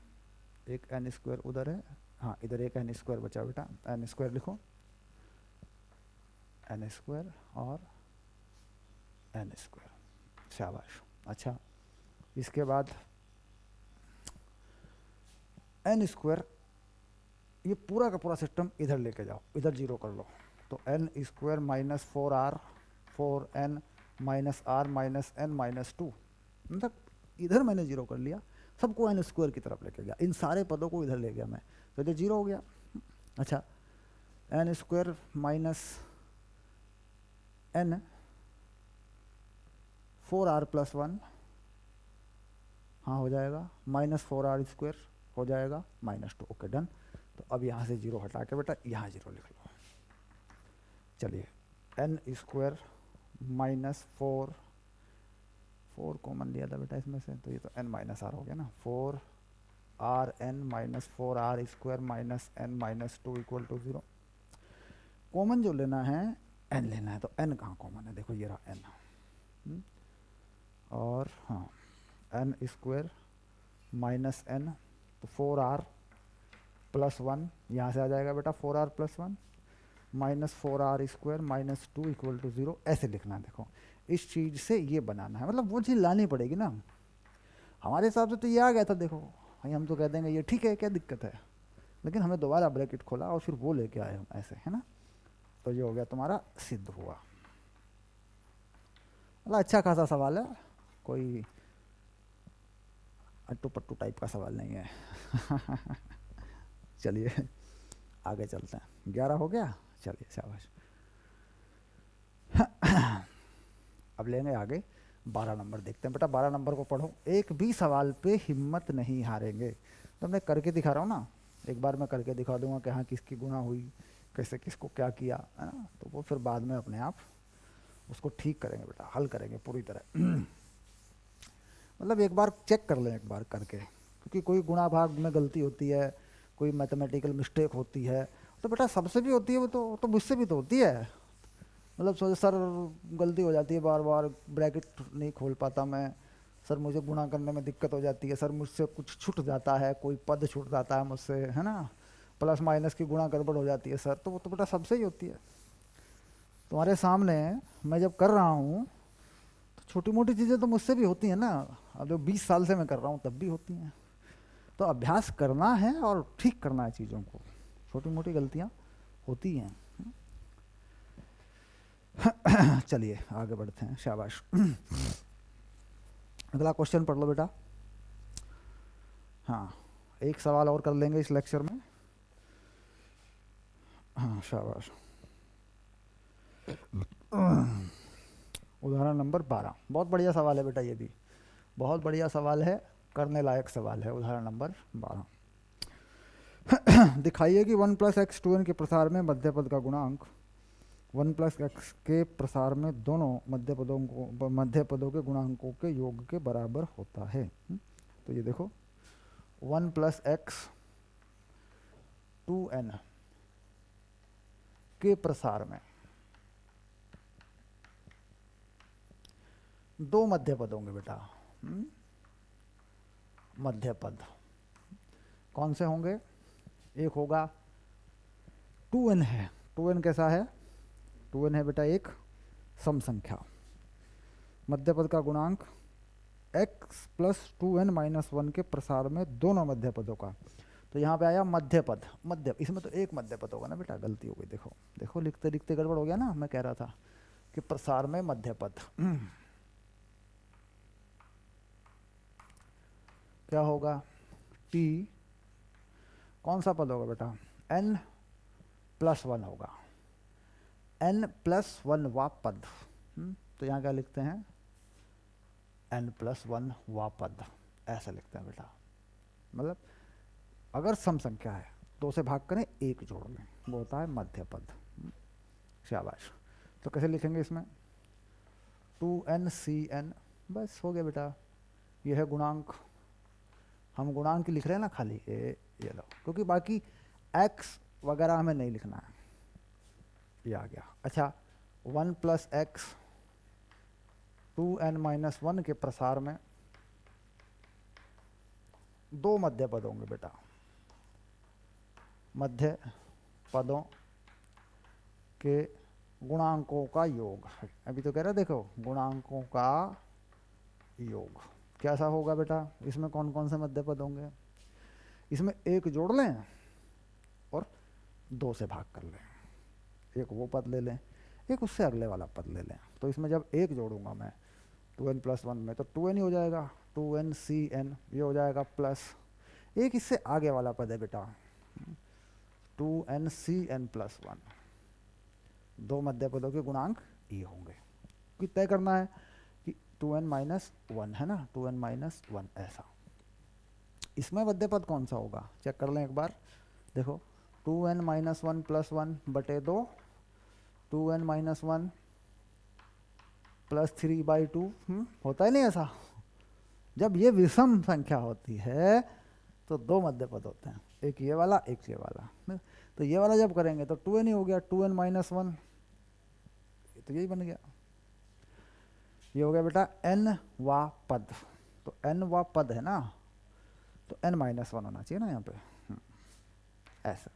एक n² उधर है, हाँ इधर एक n² बचा बेटा, n² लिखो, n² और n², शाबाश। अच्छा, इसके बाद n², ये पूरा का पूरा सिस्टम इधर लेके जाओ, इधर 0 कर लो, तो n² minus 4r 4n minus r minus n minus 2, मतलब इधर मैंने 0 कर लिया, सबको n² की तरफ लेके गया, इन सारे पदों को इधर ले गया मैं, तो इधर 0 हो गया। अच्छा, n² minus n 4r plus 1, हाँ हो जाएगा, -4r² हो जाएगा, -2, ओके डन। तो अब यहाँ से 0 हटा के बेटा यहाँ 0 लिख लो। चलिए, n² माइनस 4 कॉमन लिया था बेटा इसमें से, तो ये तो n माइनस r हो गया ना, 4 r n minus 4r² minus n minus 2 equal to 0। Common जो लेना है एन लेना है, तो एन कहाँ कॉमन है, देखो ये रहा एन, और हाँ n² माइनस एन, तो 4r+1 यहाँ से आ जाएगा बेटा 4r+1 minus 4r² minus 2 equal to 0, ऐसे लिखना है। देखो इस चीज़ से ये बनाना है, मतलब वो चीज़ लानी पड़ेगी ना। हमारे हिसाब से तो ये आ गया था, देखो भाई हम तो कह देंगे ये ठीक है, क्या दिक्कत है, लेकिन हमें दोबारा ब्रैकेट खोला और फिर वो लेके आए हम ऐसे, है ना। तो ये हो गया तुम्हारा सिद्ध हुआ। मतलब अच्छा खासा सवाल है, कोई अट्टू पट्टू टाइप का सवाल नहीं है। चलिए आगे चलते हैं। 11 हो गया, चलिए शाबाश। अब लेंगे आगे 12 नंबर, देखते हैं बेटा 12 नंबर को पढ़ो। एक भी सवाल पे हिम्मत नहीं हारेंगे। तो मैं करके दिखा रहा हूँ ना, एक बार मैं करके दिखा दूंगा कि हाँ किसकी गुणा हुई, कैसे किसको क्या किया, है ना, तो वो फिर बाद में अपने आप उसको ठीक करेंगे बेटा, हल करेंगे पूरी तरह। मतलब एक बार चेक कर लें एक बार करके, क्योंकि कोई गुणा भाग में गलती होती है, कोई मैथमेटिकल मिस्टेक होती है, तो बेटा सबसे भी होती है, वो तो मुझसे भी तो होती है। मतलब सोचे सर गलती हो जाती है, बार बार ब्रैकेट नहीं खोल पाता मैं, सर मुझे गुणा करने में दिक्कत हो जाती है, सर मुझसे कुछ छूट जाता है, कोई पद छूट जाता है मुझसे, है ना, प्लस माइनस की गुणा गड़बड़ हो जाती है सर, तो वो तो बेटा सबसे ही होती है। तुम्हारे सामने मैं जब कर रहा हूँ तो छोटी मोटी चीज़ें तो मुझसे भी होती हैं ना, अब जो 20 साल से मैं कर रहा हूँ तब भी होती हैं। तो अभ्यास करना है और ठीक करना है चीज़ों को, छोटी मोटी गलतियाँ होती हैं। चलिए आगे बढ़ते हैं, शाबाश। अगला क्वेश्चन पढ़ लो बेटा। हाँ एक सवाल और कर लेंगे इस लेक्चर में। हाँ शाबाश। उदाहरण नंबर 12, बहुत बढ़िया सवाल है बेटा, ये भी बहुत बढ़िया सवाल है, करने लायक सवाल है। उदाहरण नंबर 12, दिखाइए कि 1+x 2n के प्रसार में मध्य पद का गुणांक 1+x के प्रसार में दोनों मध्य पदों के गुणांकों के योग के बराबर होता है। तो ये देखो 1+x 2n के प्रसार में दो मध्य पद होंगे बेटा। मध्य पद कौन से होंगे, एक होगा 2n है, 2n कैसा है, 2n है बेटा एक सम संख्या, मध्य पद का गुणांक x + 2n - 1 के प्रसार में दोनों मध्य पदों का। तो यहाँ पे आया मध्य पद, मध्य, इसमें तो एक मध्य पद होगा ना बेटा, गलती हो गई, देखो देखो लिखते लिखते गड़बड़ हो गया ना। मैं कह रहा था कि प्रसार में मध्य पद क्या होगा, t कौन सा पद होगा बेटा, n+1 होगा, n+1 वा पद। तो यहाँ क्या लिखते हैं, n+1 वा पद, ऐसा लिखते हैं बेटा। मतलब अगर सम संख्या है 2 से भाग करें, एक जोड़ लें, वो होता है मध्य पद। शाबाश। तो कैसे लिखेंगे इसमें, 2n/cn, बस हो गया बेटा। ये है गुणांक, हम गुणांक लिख रहे हैं ना खाली, ये लो, क्योंकि बाकी x वगैरह हमें नहीं लिखना है, ये आ गया। अच्छा 1+x 2n - 1 के प्रसार में दो मध्य पद होंगे बेटा, मध्य पदों के गुणांकों का योग। अभी तो कह रहा देखो गुणांकों का योग कैसा होगा बेटा, इसमें कौन कौन से मध्य पद होंगे, इसमें एक जोड़ लें और 2 से भाग कर लें, एक वो पद ले लें, एक उससे अगले वाला पद ले लें। तो इसमें जब एक जोड़ूंगा मैं 2n+1 में, तो 2n ही हो जाएगा, 2n/cn, ये हो जाएगा प्लस एक इससे आगे वाला पद है बेटा 2n/cn+1, दो मध्य पदों के गुणांक ये होंगे। कि तय करना है कि 2n - 1 है ना, 2n - 1 ऐसा। इसमें मध्य पद कौन सा होगा, चेक कर लें एक बार, देखो 2n - 1 + 1 बटे 2, 2n - 1 + 3/2, होता है नहीं ऐसा। जब ये विषम संख्या होती है तो दो मध्य पद होते हैं, एक ये वाला एक ये वाला। तो ये वाला जब करेंगे तो 2n ही हो गया, 2n माइनस वन, तो यही बन गया। ये हो गया बेटा n वा पद, तो n वा पद है ना, तो n माइनस वन होना चाहिए ना यहाँ पे, ऐसा।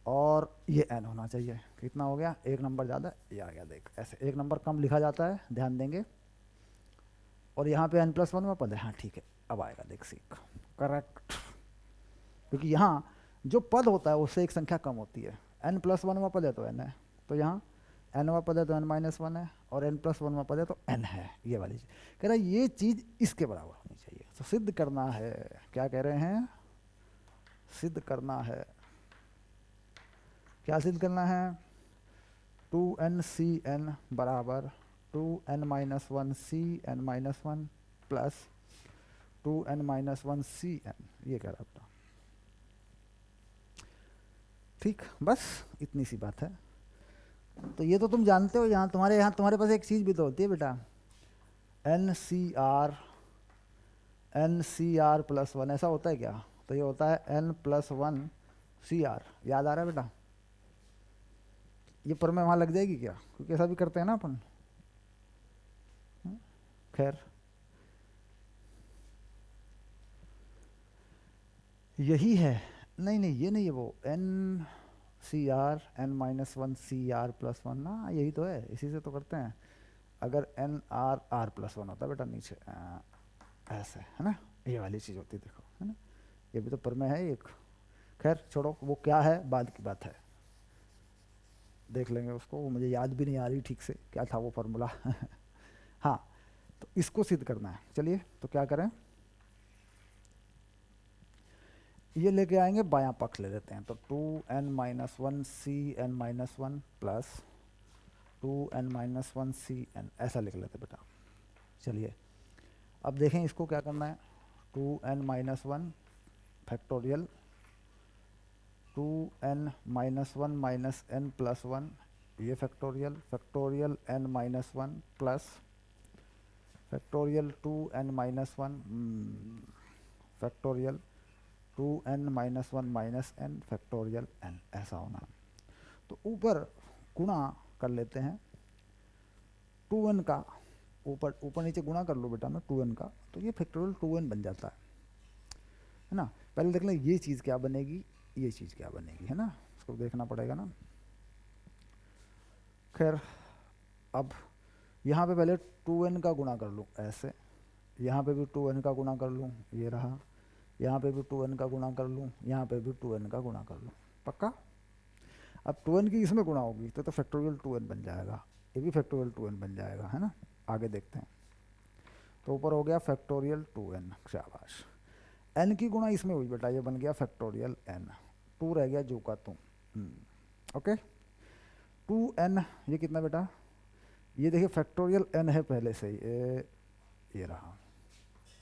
और ये n होना चाहिए, कितना हो गया, एक नंबर ज़्यादा, ये आ गया देख, ऐसे एक नंबर कम लिखा जाता है, ध्यान देंगे। और यहाँ पे n प्लस वन में पद है, हाँ ठीक है, अब आएगा देख सीख, करेक्ट। क्योंकि यहाँ जो पद होता है उससे एक संख्या कम होती है, n प्लस वन में पद है तो n है, तो यहाँ n वा पद है तो n माइनस वन है, और n प्लस वन में पद है तो n है, ये वाली चीज़ कह रहा है, ये चीज़ इसके बराबर होनी चाहिए। तो सिद्ध करना है, क्या कह रहे हैं, सिद्ध करना है, क्या सिद्ध करना है, 2nCn बराबर 2n minus one C n minus one plus 2n minus one C n, ये कह रहा था। ठीक, बस इतनी सी बात है। तो ये तो तुम जानते हो, यहाँ तुम्हारे पास एक चीज़ भी तो होती है बेटा, n C are plus one, ऐसा होता है क्या, तो ये होता है n plus one C r, याद आ रहा है बेटा, ये पर में वहाँ लग जाएगी क्या, क्योंकि ऐसा भी करते हैं ना अपन, खैर यही है, नहीं नहीं ये नहीं है, वो n C r n minus one C are plus one ना, यही तो है, इसी से तो करते हैं। अगर n r r plus one होता बेटा नीचे ऐसे, है ना, ये वाली चीज़ होती देखो, है ना, ये भी तो पर में है एक, खैर छोड़ो वो क्या है बाद की बात है, देख लेंगे उसको, वो मुझे याद भी नहीं आ रही ठीक से क्या था वो फार्मूला। हाँ, तो इसको सिद्ध करना है, चलिए तो क्या करें, ये लेके आएंगे बायां पक्ष ले लेते हैं, तो 2n minus one C n minus one plus 2n minus one C n, ऐसा लिख लेते बेटा। चलिए अब देखें इसको क्या करना है, 2n minus one factorial 2n minus one minus n plus one, ये factorial factorial n minus one plus factorial 2n minus one factorial 2n minus one minus n factorial n, ऐसा होना। तो ऊपर गुणा कर लेते हैं 2n का, ऊपर ऊपर नीचे गुणा कर लो बेटा ना 2n का, तो ये फैक्टोरियल 2n बन जाता है ना। पहले देख लें ये चीज़ क्या बनेगी, ये चीज़ क्या बनेगी, है ना, उसको देखना पड़ेगा ना। खैर अब यहाँ पे पहले 2n का गुणा कर लूँ ऐसे, यहाँ पे भी 2n का गुणा कर लूँ, ये रहा, यहाँ पे भी 2n का गुणा कर लूँ, यहाँ पे भी 2n का गुणा कर लूँ, पक्का। अब 2n की इसमें गुणा होगी तो फैक्टोरियल 2n बन जाएगा, ये भी फैक्टोरियल 2n बन जाएगा, है ना। आगे देखते हैं, तो ऊपर हो गया फैक्टोरियल 2n, शाबाश। n की गुणा इसमें हुई बेटा, ये बन गया फैक्टोरियल n, 2 रह गया जो का तुम, ओके। 2n ये कितना बेटा, ये देखिए फैक्टोरियल n है पहले से ही, ये रहा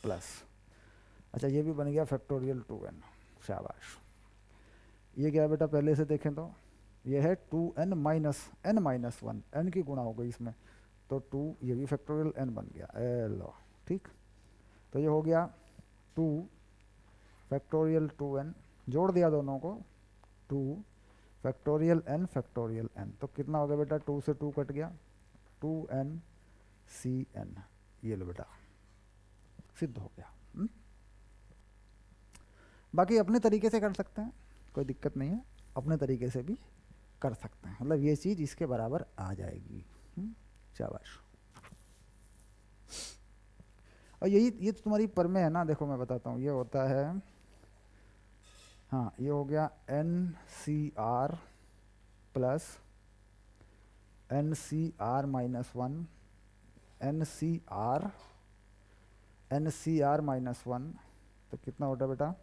प्लस, अच्छा ये भी बन गया फैक्टोरियल 2n, शाबाश। ये क्या है बेटा, पहले से देखें तो ये है 2n minus n minus one, n की गुणा हो गई इसमें, तो 2, ये भी फैक्टोरियल n बन गया, लो ठीक। तो ये हो गया 2 फैक्टोरियल 2n, जोड़ दिया दोनों को, 2 फैक्टोरियल n फैक्टोरियल n, तो कितना हो गया बेटा, 2 से 2 कट गया, 2n Cn, ये लो बेटा सिद्ध हो गया। बाकी अपने तरीके से कर सकते हैं, कोई दिक्कत नहीं है, अपने तरीके से भी कर सकते हैं, मतलब ये चीज़ इसके बराबर आ जाएगी, शाबाश। और यही ये तो तुम्हारी पर में है ना, देखो मैं बताता हूँ, ये होता है, हाँ ये हो गया n C are plus N C are minus one, n C are minus one, तो कितना होता है बेटा,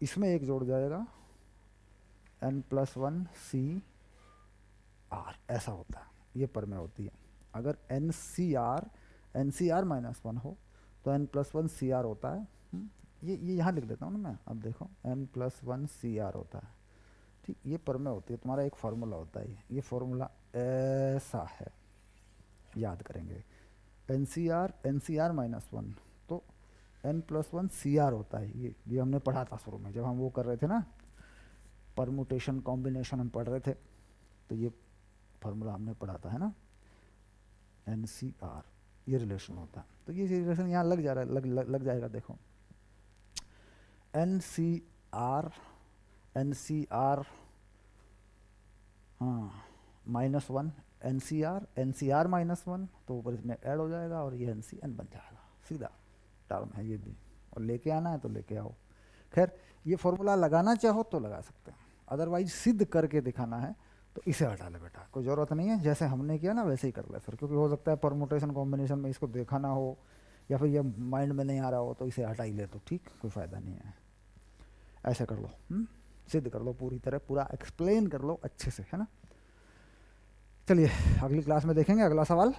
इसमें एक जोड़ जाएगा n plus one C r, ऐसा होता है, ये पर में होती है। अगर n C are minus one हो तो n plus one C r होता है, ये यहाँ लिख देता हूँ ना मैं, अब देखो n plus one C r होता है, ठीक, ये पर में होती है, तुम्हारा एक फार्मूला होता है, ये फार्मूला ऐसा है, याद करेंगे, n C are minus one, तो n+1 CR होता है। ये हमने पढ़ा था शुरू में जब हम वो कर रहे थे ना, परमुटेशन कॉम्बिनेशन हम पढ़ रहे थे, तो ये फार्मूला हमने पढ़ा था, है ना, NCR, ये रिलेशन होता है। तो ये रिलेशन यहाँ लग जा रहा है, लग जाएगा। देखो NCR, NCR, हाँ, -1 NCR -1, तो ऊपर इसमें ऐड हो जाएगा और ये NCN बन जाएगा, सीधा टर्म है ये भी। और लेके आना है तो लेके आओ। खैर, ये फॉर्मूला लगाना चाहो तो लगा सकते हैं, अदरवाइज सिद्ध करके दिखाना है तो इसे हटा ले बेटा, कोई ज़रूरत नहीं है। जैसे हमने किया ना वैसे ही कर ले सर, क्योंकि हो सकता है परमुटेशन कॉम्बिनेशन में इसको देखा ना हो, या फिर ये माइंड में नहीं आ रहा हो, तो इसे हटा ही ले तो ठीक, कोई फ़ायदा नहीं है। ऐसे कर लो, सिद्ध कर लो पूरी तरह, पूरा एक्सप्लेन कर लो अच्छे से, है ना। चलिए अगली क्लास में देखेंगे अगला सवाल।